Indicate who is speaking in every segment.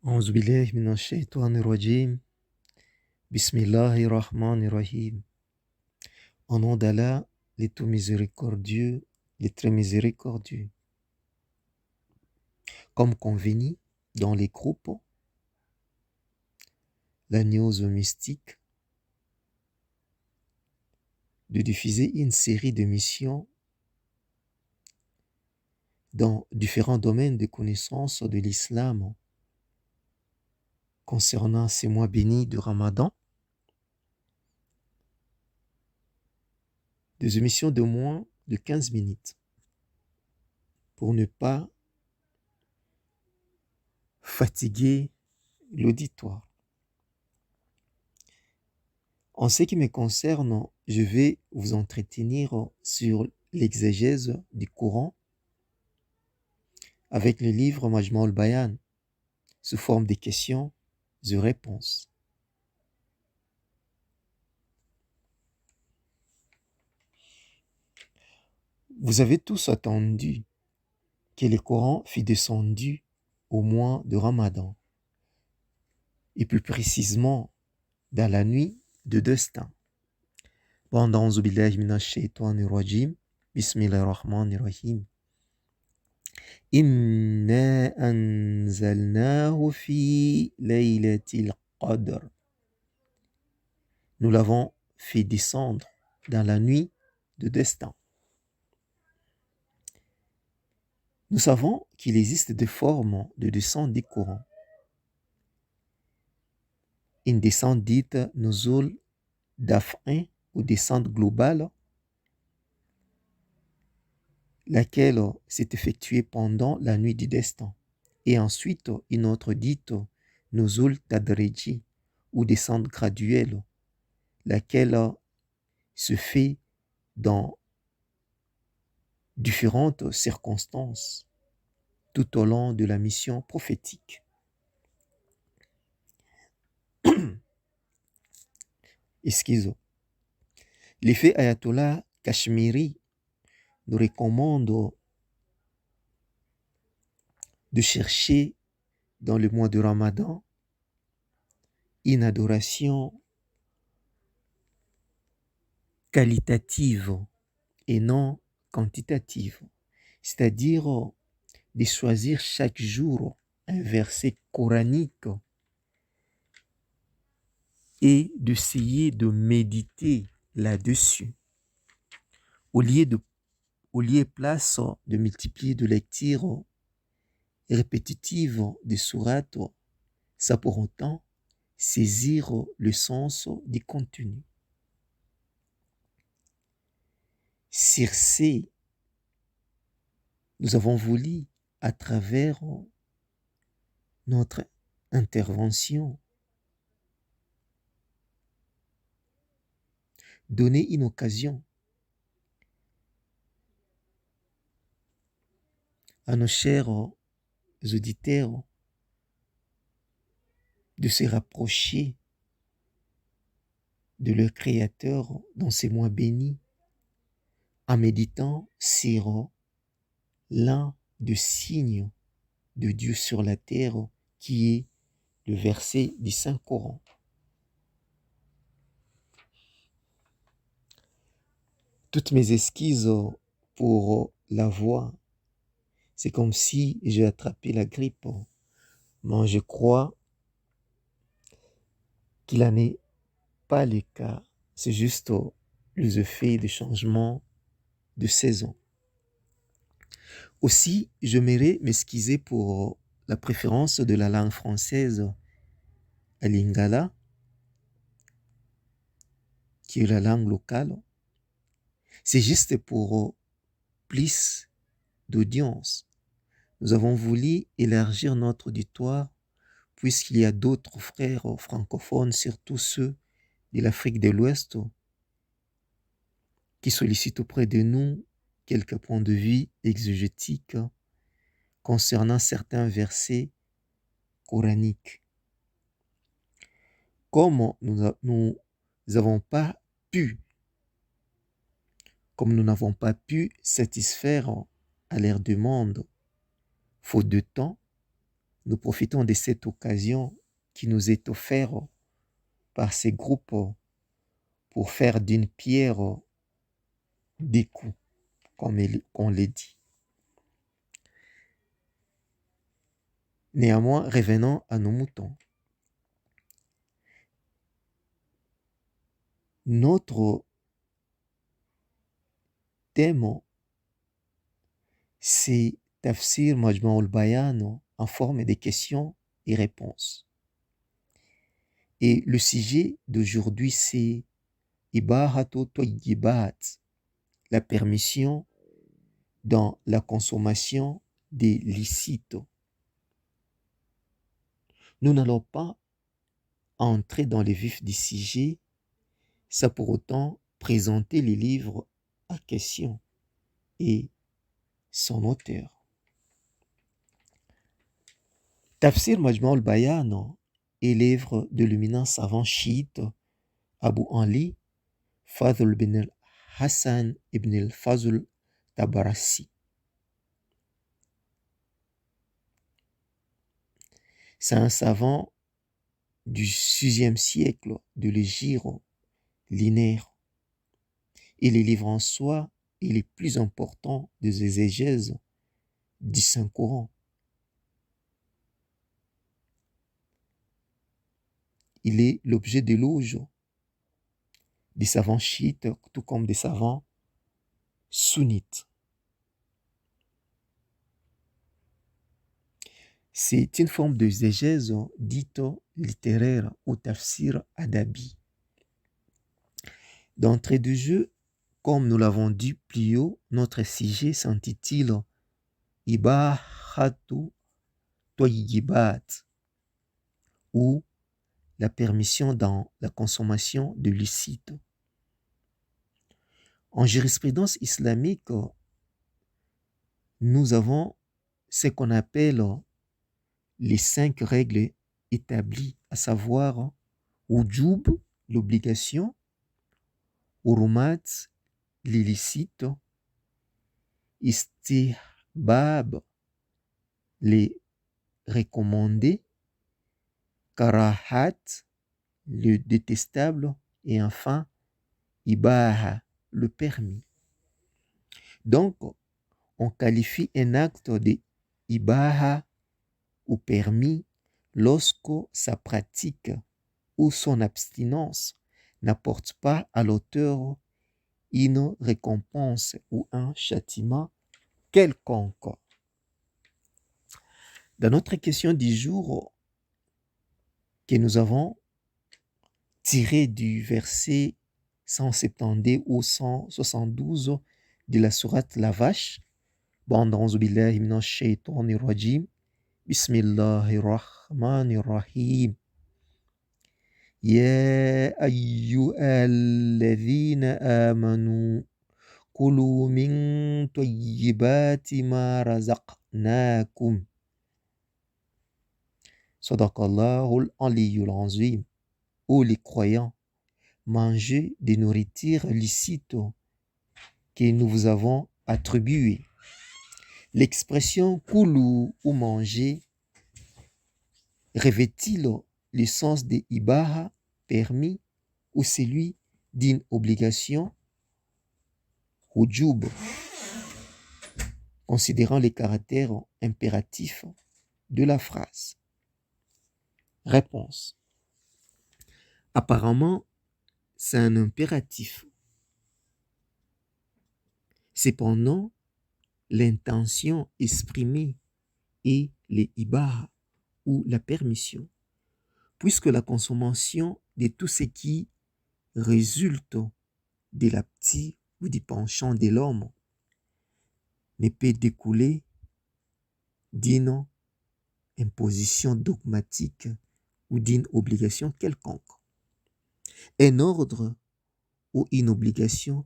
Speaker 1: أعوذ بالله من الشيطان الرجيم. بسم الله الرحمن الرحيم. Au nom d'Allah, le tout miséricordieux, le très miséricordieux. Comme convenu dans les groupes, la news mystique, de diffuser une série d'émissions dans différents domaines de connaissance de l'islam concernant ces mois bénis de Ramadan. Des émissions de moins de 15 minutes pour ne pas fatiguer l'auditoire. En ce qui me concerne, je vais vous entretenir sur l'exégèse du Coran avec le livre Majma' al-Bayan sous forme de questions et réponses. Vous avez tous attendu que le Coran fût descendu au mois de Ramadan, et plus précisément dans la nuit de destin. A'udhu billahi minash shaitanir rajim. Bismillahir rahmanir rahim. Inna anzalnahu fi laylatil qadr. Nous l'avons fait descendre dans la nuit de destin. Nous savons qu'il existe des formes de descente du Coran. Une descente dite nuzul daf'in ou descente globale, laquelle s'est effectuée pendant la nuit du destin. Et ensuite, une autre dite nuzul tadriji ou descente graduelle, laquelle se fait dans différentes circonstances tout au long de la mission prophétique. Excusez. L'effet Ayatollah Kashmiri nous recommande de chercher dans le mois de Ramadan une adoration qualitative et non quantitative, c'est-à-dire de choisir chaque jour un verset coranique et d'essayer de méditer là-dessus, au lieu et place de multiplier de lectures répétitives des sourates, sans pour autant saisir le sens du contenu. Circé, nous avons voulu, à travers notre intervention, donner une occasion à nos chers auditeurs de se rapprocher de leur Créateur dans ces mois bénis en méditant sur l'un des signes de Dieu sur la terre qui est le verset du Saint-Coran. Toutes mes esquisses pour la voix, c'est comme si j'ai attrapé la grippe. Mais je crois qu'il n'en est pas le cas. C'est juste les effets de changement de saison. Aussi, j'aimerais m'excuser pour la préférence de la langue française à l'Ingala, qui est la langue locale. C'est juste pour plus d'audience. Nous avons voulu élargir notre auditoire puisqu'il y a d'autres frères francophones, surtout ceux de l'Afrique de l'Ouest, qui sollicitent auprès de nous quelques points de vue exégétiques concernant certains versets coraniques. Comme nous n'avons pas pu satisfaire à leur demande, faute de temps, nous profitons de cette occasion qui nous est offerte par ces groupes pour faire d'une pierre des coups, comme on l'a dit. Néanmoins, revenons à nos moutons. Notre thème, c'est Tafsir Majma'ul Bayan en forme de questions et réponses. Et le sujet d'aujourd'hui, c'est Ibahatu Tayyibat, la permission dans la consommation des licites. Nous n'allons pas entrer dans le vif du sujet, sans pour autant présenter les livres à question et son auteur. Tafsir Majma'ul Bayan est l'œuvre de l'éminent savant chiite Abu Ali Fadl bin Hassan ibn al-Fazl Tabarasi. C'est un savant du 6e siècle de l'Hégire linéaire. Et les livres en soi est le plus important des exégèses du Saint-Coran. Il est l'objet d'éloges des savants chiites, tout comme des savants sunnites. C'est une forme d'exégèse dite littéraire ou tafsir adabi. D'entrée de jeu, comme nous l'avons dit plus haut, notre sujet s'intitule Ibahatu Tayyibat ou la permission dans la consommation de licite. En jurisprudence islamique, nous avons ce qu'on appelle les 5 règles établies, à savoir Wujub, l'obligation, Urumat, l'illicite, Istihbab, les recommandés, Karahat, le détestable, et enfin Ibaha, le permis. Donc, on qualifie un acte de Ibaha ou permis lorsque sa pratique ou son abstinence n'apporte pas à l'auteur une récompense ou un châtiment quelconque. Dans notre question du jour que nous avons tirée du verset 170 ou 172 de la sourate La Vache, A'udhu billahi minash shaitanir rajim, Bismillahir rahmanir rahim. Ya ayyuhalladhina amanu kulu min tayyibati ma razaqnakum. Sadaqallahul aliyyul azim. Ô les croyants, mangez des nourritures licites que nous vous avons attribuées. L'expression kulu ou manger revêt-il le sens de ibaha, permis, ou celui d'une obligation, wujub, considérant les caractères impératifs de la phrase? Réponse. Apparemment, c'est un impératif. Cependant, l'intention exprimée est les ibaha ou la permission, puisque la consommation de tout ce qui résulte de l'appétit ou du penchant de l'homme ne peut découler d'une imposition dogmatique ou d'une obligation quelconque. Un ordre ou une obligation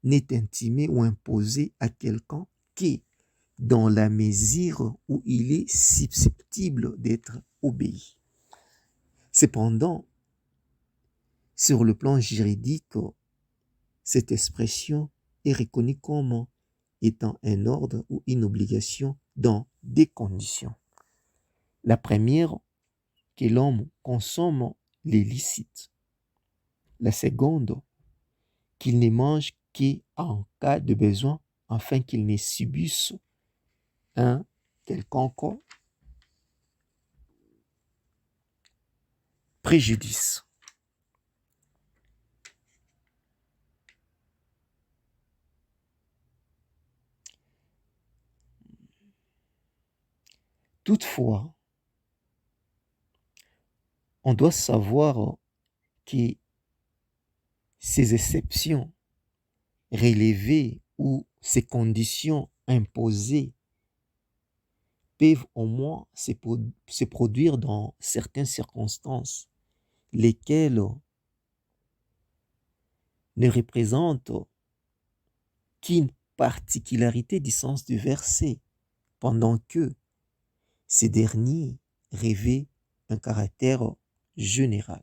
Speaker 1: n'est intimé ou imposé à quelqu'un que dans la mesure où il est susceptible d'être obéi. Cependant, sur le plan juridique, cette expression est reconnue comme étant un ordre ou une obligation dans des conditions. La première, que l'homme consomme les licites. La seconde, qu'il ne mange qu'en cas de besoin, afin qu'il ne subisse un quelconque préjudice. Toutefois, on doit savoir que ces exceptions relevées ou ces conditions imposées peuvent au moins se produire dans certaines circonstances, lesquelles ne représentent qu'une particularité du sens du verset, pendant que ces derniers revêtent un caractère général.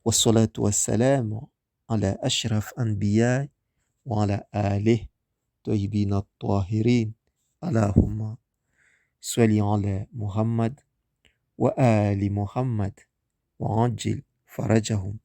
Speaker 1: والصلاة والسلام على أشرف أنبياء وعلى آله طيبين الطاهرين اللهم صل على محمد وآل محمد وعجل فرجهم